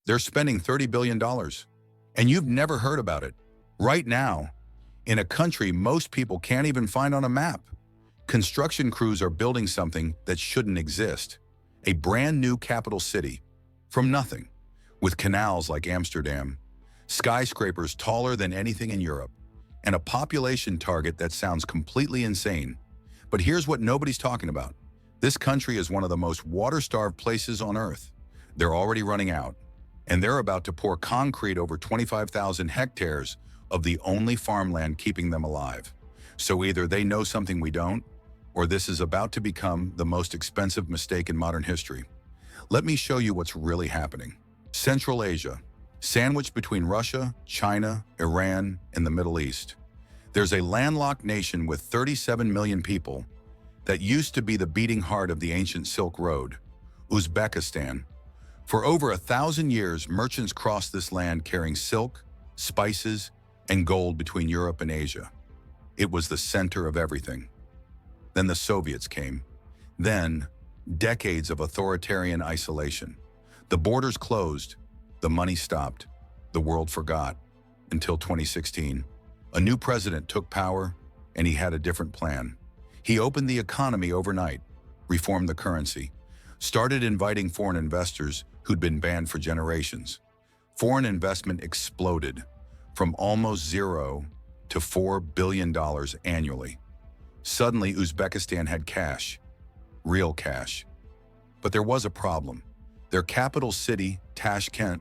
They're spending $30 billion. And you've never heard about it. Right now, in a country most people can't even find on a map, construction crews are building something that shouldn't exist. A brand new capital city, from nothing, with canals like Amsterdam, skyscrapers taller than anything in Europe, and a population target that sounds completely insane. But here's what nobody's talking about. This country is one of the most water-starved places on Earth. They're already running out, and they're about to pour concrete over 25,000 hectares of the only farmland keeping them alive. So either they know something we don't, or this is about to become the most expensive mistake in modern history. Let me show you what's really happening. Central Asia, sandwiched between Russia, China, Iran, and the Middle East. There's a landlocked nation with 37 million people that used to be the beating heart of the ancient Silk Road, Uzbekistan. For over 1,000 years, merchants crossed this land carrying silk, spices, and gold between Europe and Asia. It was the center of everything. Then the Soviets came. Then, decades of authoritarian isolation. The borders closed, the money stopped, the world forgot, until 2016. A new president took power, and he had a different plan. He opened the economy overnight, reformed the currency, started inviting foreign investors who'd been banned for generations. Foreign investment exploded from almost zero to $4 billion annually. Suddenly, Uzbekistan had cash, real cash. But there was a problem. Their capital city, Tashkent,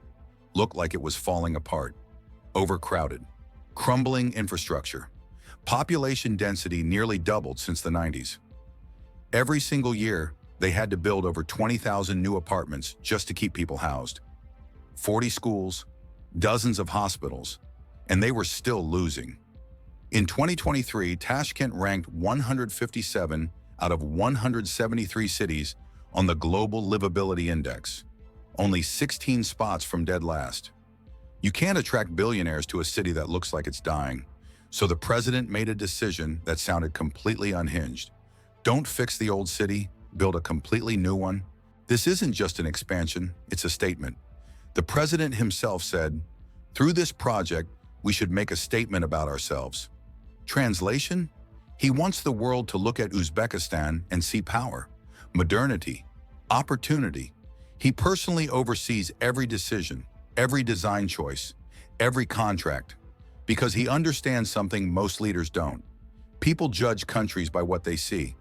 looked like it was falling apart. Overcrowded, crumbling infrastructure. Population density nearly doubled since the 90s. Every single year, they had to build over 20,000 new apartments just to keep people housed. 40 schools, dozens of hospitals, and they were still losing. In 2023, Tashkent ranked 157 out of 173 cities on the Global Livability Index, only 16 spots from dead last. You can't attract billionaires to a city that looks like it's dying, so the president made a decision that sounded completely unhinged. Don't fix the old city, build a completely new one. This isn't just an expansion, it's a statement. The president himself said, "Through this project, we should make a statement about ourselves." Translation? He wants the world to look at Uzbekistan and see power, modernity, opportunity. He personally oversees every decision, every design choice, every contract, because he understands something most leaders don't. People judge countries by what they see.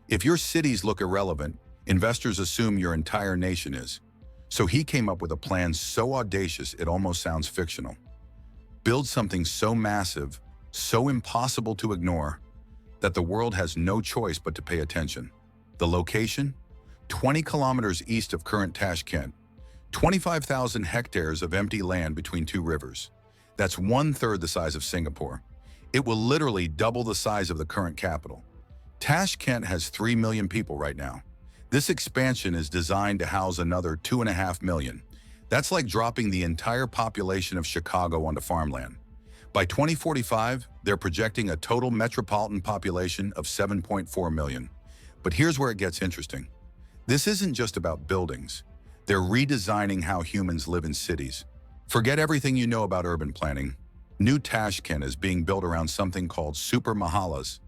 If your cities look irrelevant, investors assume your entire nation is. So he came up with a plan so audacious it almost sounds fictional. Build something so massive, so impossible to ignore, that the world has no choice but to pay attention. The location? 20 kilometers east of current Tashkent, 25,000 hectares of empty land between two rivers. That's 1/3 the size of Singapore. It will literally double the size of the current capital. Tashkent has 3 million people right now. This expansion is designed to house another 2.5 million. That's like dropping the entire population of Chicago onto farmland. By 2045, they're projecting a total metropolitan population of 7.4 million. But here's where it gets interesting. This isn't just about buildings. They're redesigning how humans live in cities. Forget everything you know about urban planning. New Tashkent is being built around something called super mahalas.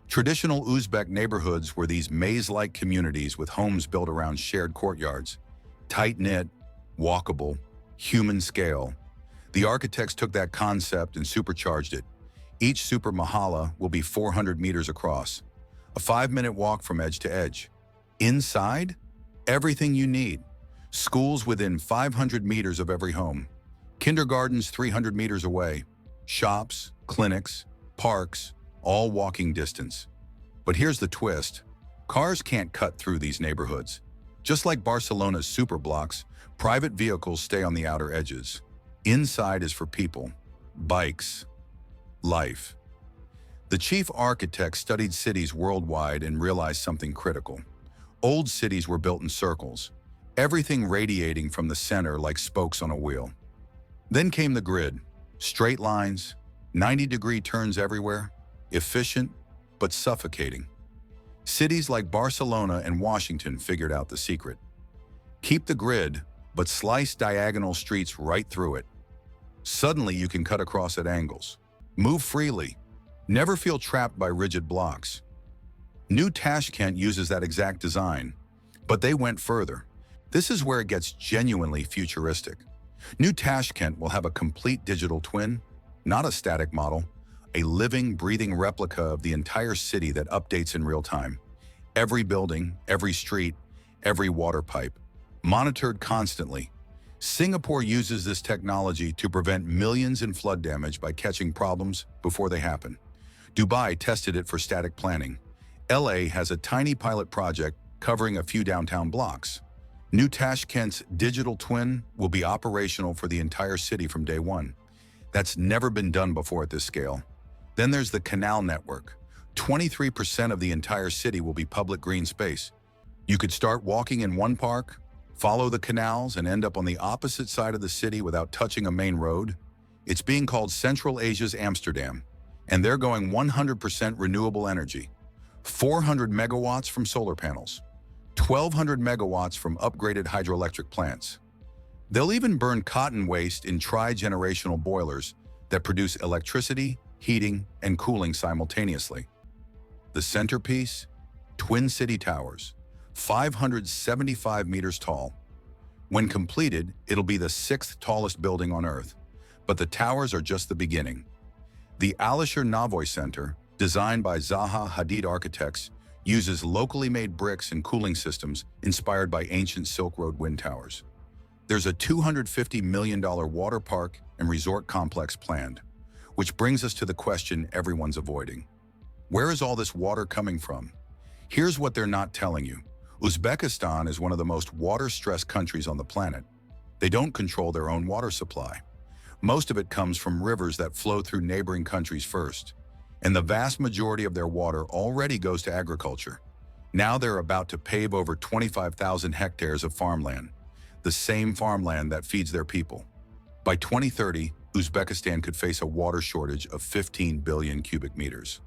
Traditional Uzbek neighborhoods were these maze-like communities with homes built around shared courtyards. Tight-knit, walkable, human scale. The architects took that concept and supercharged it. Each super mahala will be 400 meters across, a 5-minute walk from edge to edge. Inside, everything you need. Schools within 500 meters of every home. Kindergartens 300 meters away. Shops, clinics, parks, all walking distance. But here's the twist. Cars can't cut through these neighborhoods. Just like Barcelona's superblocks, private vehicles stay on the outer edges. Inside is for people, bikes, life. The chief architect studied cities worldwide and realized something critical. Old cities were built in circles, everything radiating from the center like spokes on a wheel. Then came the grid, straight lines, 90-degree turns everywhere, efficient but suffocating. Cities like Barcelona and Washington figured out the secret. Keep the grid, but slice diagonal streets right through it. Suddenly you can cut across at angles. Move freely. Never feel trapped by rigid blocks. New Tashkent uses that exact design, but they went further. This is where it gets genuinely futuristic. New Tashkent will have a complete digital twin, not a static model, a living, breathing replica of the entire city that updates in real time. Every building, every street, every water pipe, monitored constantly. Singapore uses this technology to prevent millions in flood damage by catching problems before they happen. Dubai tested it for static planning. LA has a tiny pilot project covering a few downtown blocks. New Tashkent's digital twin will be operational for the entire city from day one. That's never been done before at this scale. Then there's the canal network. 23% of the entire city will be public green space. You could start walking in one park, follow the canals, and end up on the opposite side of the city without touching a main road. It's being called Central Asia's Amsterdam, and they're going 100% renewable energy. 400 megawatts from solar panels, 1,200 megawatts from upgraded hydroelectric plants. They'll even burn cotton waste in tri-generational boilers that produce electricity, heating, and cooling simultaneously. The centerpiece? Twin City Towers, 575 meters tall. When completed, it'll be the 6th tallest building on Earth, but the towers are just the beginning. The Alisher Navoy Center, designed by Zaha Hadid architects, uses locally made bricks and cooling systems inspired by ancient Silk Road wind towers. There's a $250 million water park and resort complex planned, which brings us to the question everyone's avoiding. Where is all this water coming from? Here's what they're not telling you. Uzbekistan is one of the most water-stressed countries on the planet. They don't control their own water supply. Most of it comes from rivers that flow through neighboring countries first, and the vast majority of their water already goes to agriculture. Now they're about to pave over 25,000 hectares of farmland, the same farmland that feeds their people. By 2030, Uzbekistan could face a water shortage of 15 billion cubic meters.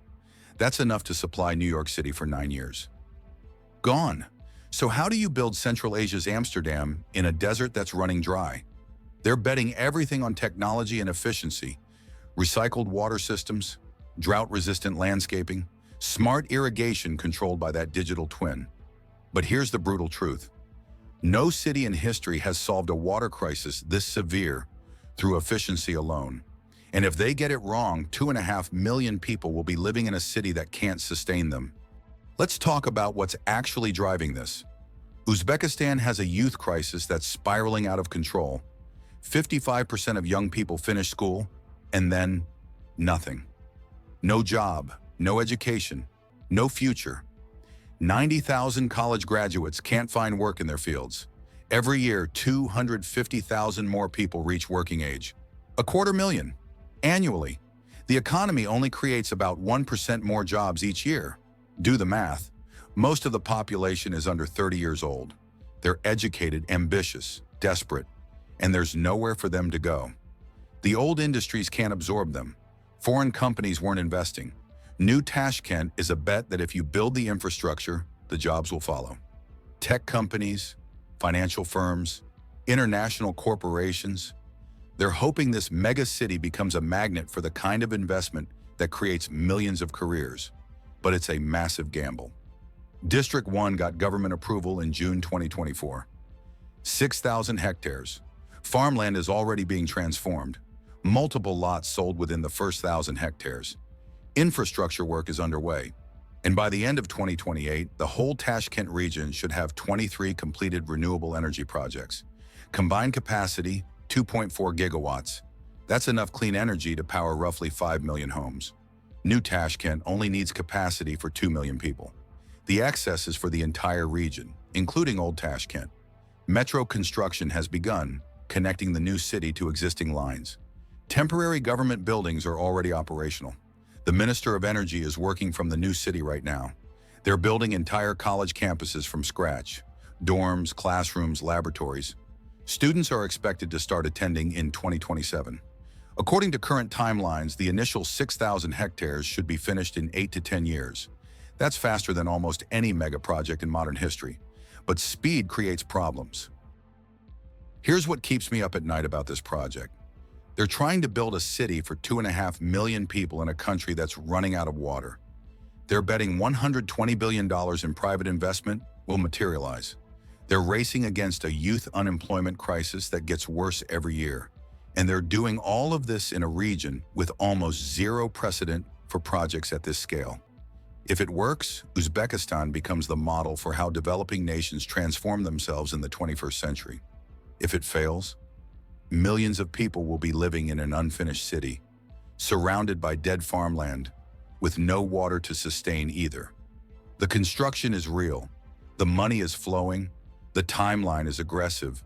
That's enough to supply New York City for 9 years. Gone. So how do you build Central Asia's Amsterdam in a desert that's running dry? They're betting everything on technology and efficiency, recycled water systems, drought-resistant landscaping, smart irrigation controlled by that digital twin. But here's the brutal truth. No city in history has solved a water crisis this severe through efficiency alone. And if they get it wrong, 2.5 million people will be living in a city that can't sustain them. Let's talk about what's actually driving this. Uzbekistan has a youth crisis that's spiraling out of control. 55% of young people finish school, and then nothing. No job, no education, no future. 90,000 college graduates can't find work in their fields. Every year, 250,000 more people reach working age. 250,000. Annually. The economy only creates about 1% more jobs each year. Do the math. Most of the population is under 30 years old. They're educated, ambitious, desperate, and there's nowhere for them to go. The old industries can't absorb them. Foreign companies weren't investing. New Tashkent is a bet that if you build the infrastructure, the jobs will follow. Tech companies, financial firms, international corporations, they're hoping this mega city becomes a magnet for the kind of investment that creates millions of careers. But it's a massive gamble. District 1 got government approval in June 2024. 6,000 hectares. Farmland is already being transformed. Multiple lots sold within the first 1,000 hectares. Infrastructure work is underway. And by the end of 2028, the whole Tashkent region should have 23 completed renewable energy projects. Combined capacity, 2.4 gigawatts. That's enough clean energy to power roughly 5 million homes. New Tashkent only needs capacity for 2 million people. The excess is for the entire region, including Old Tashkent. Metro construction has begun, connecting the new city to existing lines. Temporary government buildings are already operational. The Minister of Energy is working from the new city right now. They're building entire college campuses from scratch. Dorms, classrooms, laboratories. Students are expected to start attending in 2027. According to current timelines, the initial 6,000 hectares should be finished in 8 to 10 years. That's faster than almost any mega project in modern history. But speed creates problems. Here's what keeps me up at night about this project. They're trying to build a city for 2.5 million people in a country that's running out of water. They're betting $120 billion in private investment will materialize. They're racing against a youth unemployment crisis that gets worse every year. And they're doing all of this in a region with almost zero precedent for projects at this scale. If it works, Uzbekistan becomes the model for how developing nations transform themselves in the 21st century. If it fails, millions of people will be living in an unfinished city, surrounded by dead farmland, with no water to sustain either. The construction is real, the money is flowing, the timeline is aggressive,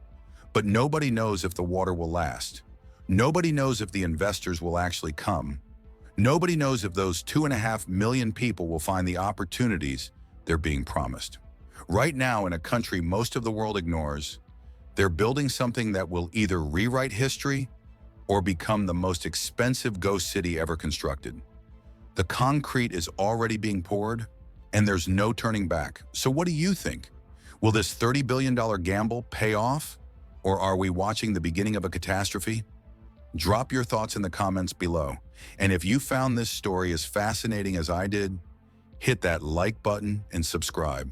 but nobody knows if the water will last. Nobody knows if the investors will actually come. Nobody knows if those 2.5 million people will find the opportunities they're being promised. Right now, in a country most of the world ignores, they're building something that will either rewrite history or become the most expensive ghost city ever constructed. The concrete is already being poured, and there's no turning back. So what do you think? Will this $30 billion gamble pay off, or are we watching the beginning of a catastrophe? Drop your thoughts in the comments below. And if you found this story as fascinating as I did, hit that like button and subscribe.